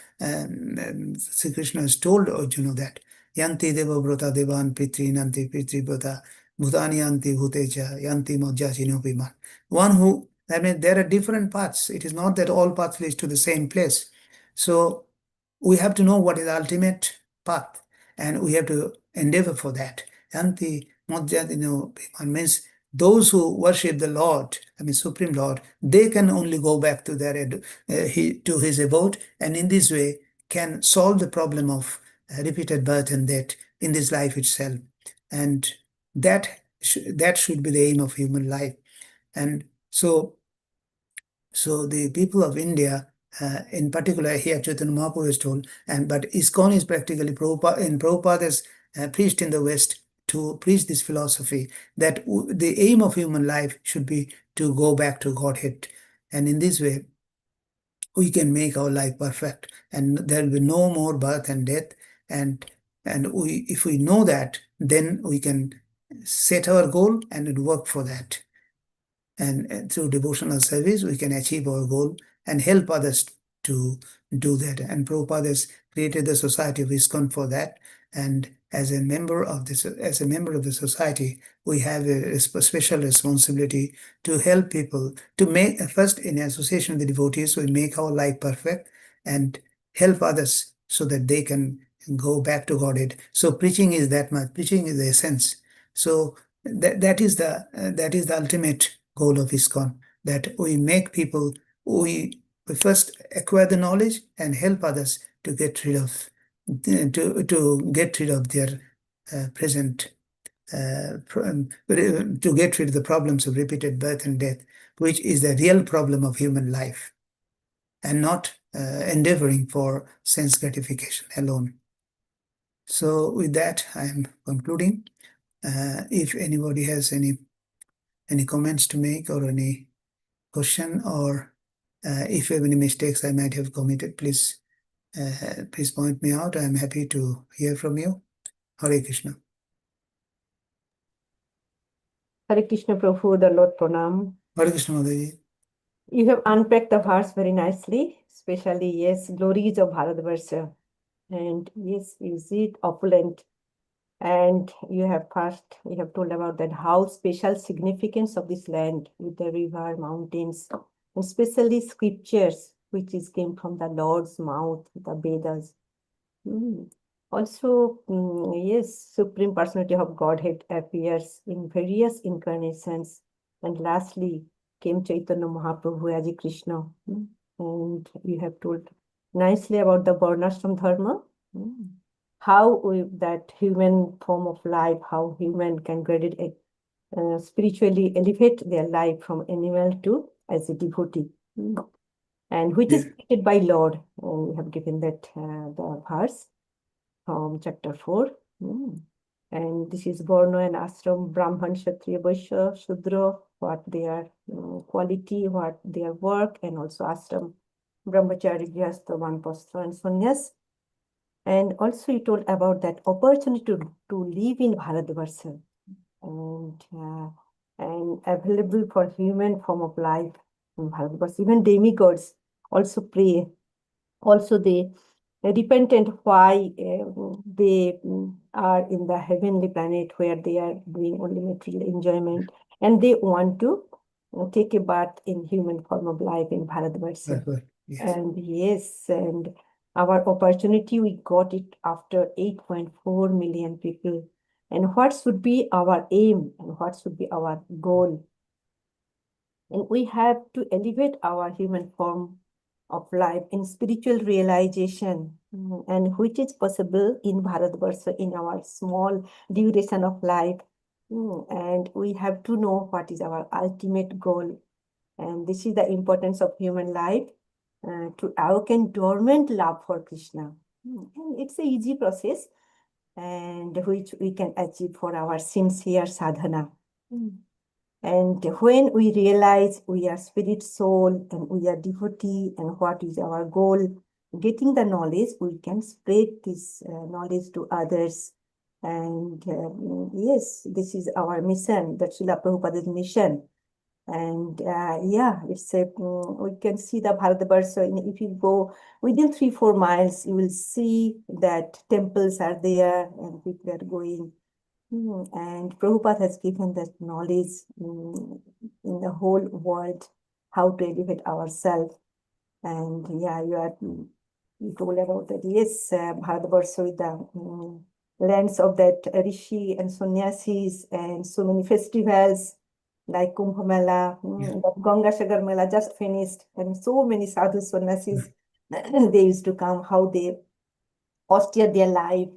Sri Krishna has told Arjuna that Yanti Deva Brota Devan Pitri Nanti Pitri Brota Bhutani Yanti Bhuteja Yanti Majjachinopiman. One who, I mean, there are different paths. It is not that all paths lead to the same place. So we have to know what is the ultimate path, and we have to endeavor for that. Yanti Majjachinopiman means those who worship the Lord, I mean Supreme Lord, they can only go back to to his abode, and in this way can solve the problem of repeated birth and death in this life itself. And that should be the aim of human life. And so the people of India, in particular, here Chaitanya Mahaprabhu is told, but ISKCON is practically Prabhupada has preached in the West to preach this philosophy that the aim of human life should be to go back to Godhead. And in this way, we can make our life perfect, and there will be no more birth and death. And if we know that, then we can set our goal and work for that. And through devotional service, we can achieve our goal and help others to do that. And Prabhupada has created the Society of ISKCON for that. And as a member of the society, we have a special responsibility to help people to make, first in association with the devotees, we make our life perfect and help others so that they can go back to Godhead. So preaching is that much. Preaching is the essence. So that is the ultimate goal of ISKCON, that we make people, we first acquire the knowledge and help others to get rid of their present to get rid of the problems of repeated birth and death, which is the real problem of human life, and not endeavoring for sense gratification alone. So with that, I am concluding. If anybody has any comments to make or any question, or if you have any mistakes I might have committed, please point me out. I am happy to hear from you. Hare Krishna. Hare Krishna Prabhu, the Lord Pranam. Hare Krishna Mataji. You have unpacked the verse very nicely, especially, yes, glories of Bharatvarsha. And yes, is it opulent? And you have told about that, how special significance of this land with the river, mountains, and especially scriptures, which came from the Lord's mouth, the Vedas. Also, yes, Supreme Personality of Godhead appears in various incarnations. And lastly, came Chaitanya Mahaprabhu as a Krishna. And you have told nicely about the Varnashram Dharma. How that human form of life, how human can gradually spiritually elevate their life from animal to as a devotee, and which is created by Lord. And we have given that the verse from chapter 4. And this is Varna and Ashram, Brahman, Kshatriya, Vaishya, Shudra, what their quality, what their work, and also Ashram, Brahmachari, Grihastha, Vanprastha, and Sannyas. And also you told about that opportunity to live in Bharatvarsha and available for human form of life in Bharatvarsha. Even demigods also pray. Also they repentant why they are in the heavenly planet where they are doing only material enjoyment, and they want to take a bath in human form of life in Bharatvarsha. Yes. And yes, and our opportunity, we got it after 8.4 million people. And what should be our aim and what should be our goal? And we have to elevate our human form of life in spiritual realization, and which is possible in Bharatvarsha in our small duration of life. And we have to know what is our ultimate goal. And this is the importance of human life, to awaken dormant love for Krishna. And it's an easy process, and which we can achieve for our sincere sadhana. And when we realize we are spirit soul and we are devotee, and what is our goal, getting the knowledge, we can spread this knowledge to others. And yes, this is our mission, that Srila Prabhupada's mission. And yeah, it's a, we can see the Bharatvarsha. If you go within 3-4 miles, you will see that temples are there and people are going. And Prabhupada has given that knowledge in the whole world, how to elevate ourselves. And yeah, you told about that. Yes, Bharatvarsha with the lands of that Rishi and Sannyasis and so many festivals like Kumbh Mela, that Ganga Sagar Mela just finished, and so many sadhu sannyasis they used to come, how they austere their life.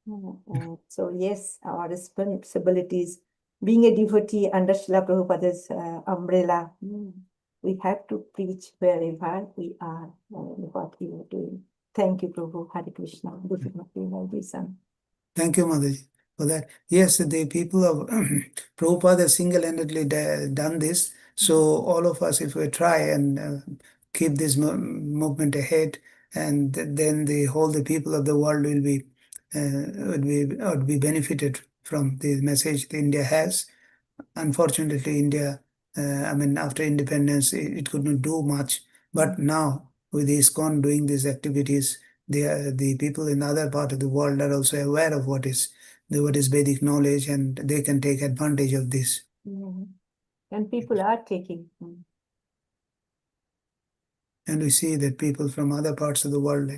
And so yes, our responsibilities, being a devotee under Srila Prabhupada's umbrella, we have to preach wherever we are and what we are doing. Thank you, Prabhu. Hare Krishna. This is my reason. Thank you, Mataji, for that. Yes, the people of Prabhupada has single-handedly done this. So all of us, if we try and keep this movement ahead, and then the people of the world will be would be benefited from the message that India has. Unfortunately, India, I mean, after independence, it could not do much. But now, with ISKCON doing these activities, the people in other part of the world are also aware of what is Vedic knowledge, and they can take advantage of this. And people are taking. And we see that people from other parts of the world,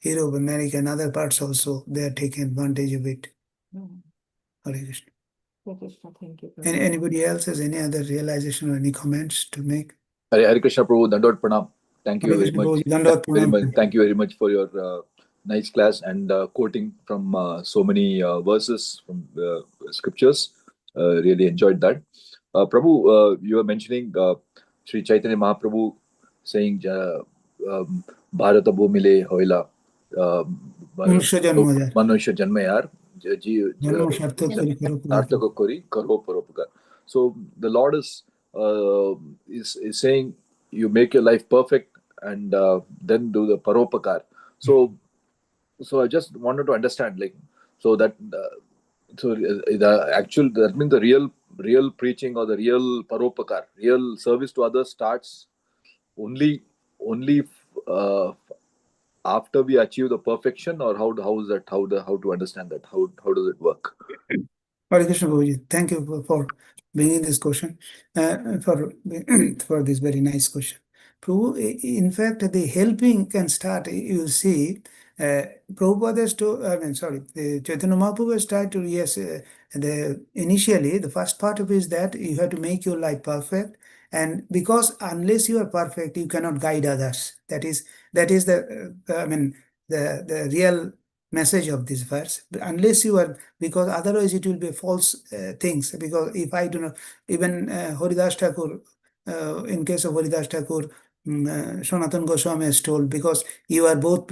Europe, America, and other parts also, they are taking advantage of it. Hare Krishna. Hare Krishna, thank you. And anybody else has any other realization or any comments to make? Hare Krishna Prabhu, Dandot Pranam. Thank you very much. Thank you very much for your nice class and quoting from so many verses from scriptures. Really enjoyed that. Prabhu, you were mentioning Sri Chaitanya Mahaprabhu saying Bharata Bhumile Hoila Manusha Janmayar Sarthaka Kori Karo Paropakar. So the Lord is saying you make your life perfect and then do the paropakar. So I just wanted to understand, like, so that the actual, that means the real preaching or the real paropakar, real service to others starts only after we achieve the perfection, or how is that, how to understand that, how does it work? Hare Krishna Prabhuji, thank you for bringing this question, for this very nice question. Prabhu, in fact, the helping can start, you see, Prabhupada has to, the Chaitanya Mahaprabhu has tried to, yes, initially, the first part of it is that you have to make your life perfect. And because unless you are perfect, you cannot guide others. That is the, the real message of this verse. Unless you are, because otherwise it will be false things. Because if I do not, even Haridas Thakur, in case of Haridas Thakur, Sanatan Goswami has told, because you are both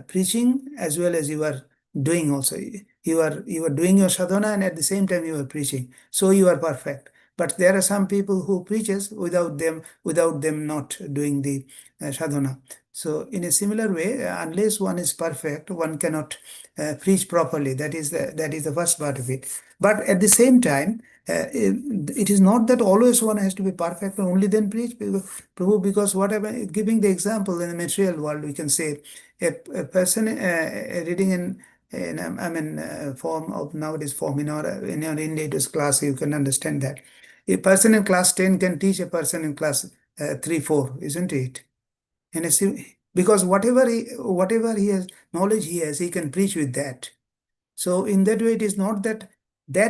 preaching as well as you are doing also. You are doing your sadhana, and at the same time you are preaching. So you are perfect. But there are some people who preaches without them not doing the sadhana. So in a similar way, unless one is perfect, one cannot preach properly. That is the first part of it. But at the same time, it is not that always one has to be perfect and only then preach. Prabhu, because whatever, giving the example in the material world, we can say a person reading in form of nowadays form in our India's class, you can understand that a person in class 10 can teach a person in class 3, 4, isn't it? And because whatever he has knowledge he has, he can preach with that. So in that way, it is not that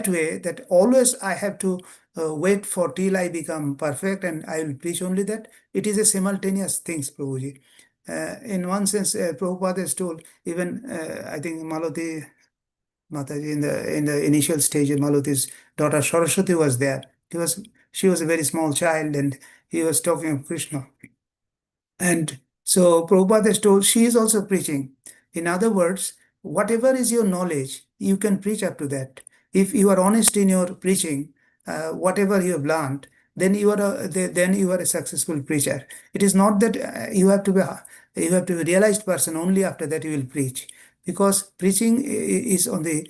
way that always I have to wait for till I become perfect and I will preach only that. It is a simultaneous things, Prabhuji. In one sense, Prabhupada has told, even I think Malati Mataji in the initial stage, Maluti's daughter Saraswati was there. She was a very small child, and he was talking of Krishna. And so Prabhupada has told, she is also preaching. In other words, whatever is your knowledge, you can preach up to that. If you are honest in your preaching, whatever you have learned, then you are a successful preacher. It is not that you have to be a realized person, only after that you will preach. because preaching is on the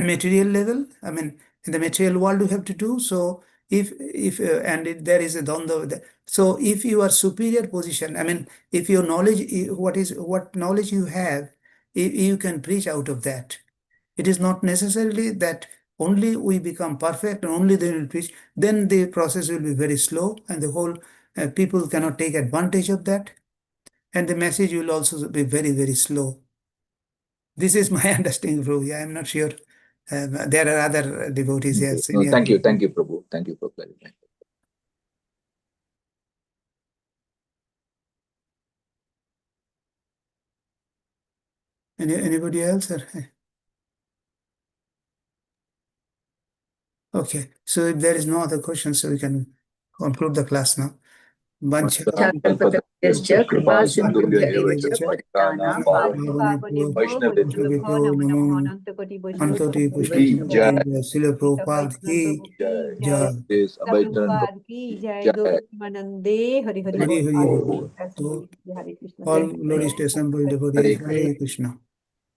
material level. I mean, in the material world you have to do. So there is a dondha. So if you are superior position, I mean, if your knowledge, what knowledge you have, you can preach out of that. It is not necessarily that only we become perfect and only then we preach. Then the process will be very slow, and the whole people cannot take advantage of that, and the message will also be very, very slow. This is my understanding, Prabhu. Yeah, I'm not sure. There are other devotees here. No, thank you, Prabhu. Thank you for clarifying. Anybody else? Okay, so if there is no other questions, so we can conclude the class now. अंतोटी की जय, श्रील प्रभुपाद की जय, अभय चरण की जय, गौरानंदे हरि हरि हरि हरि बोल। बोल। तो हरे Krishna. all glories to assembled devotees. Hare Krishna.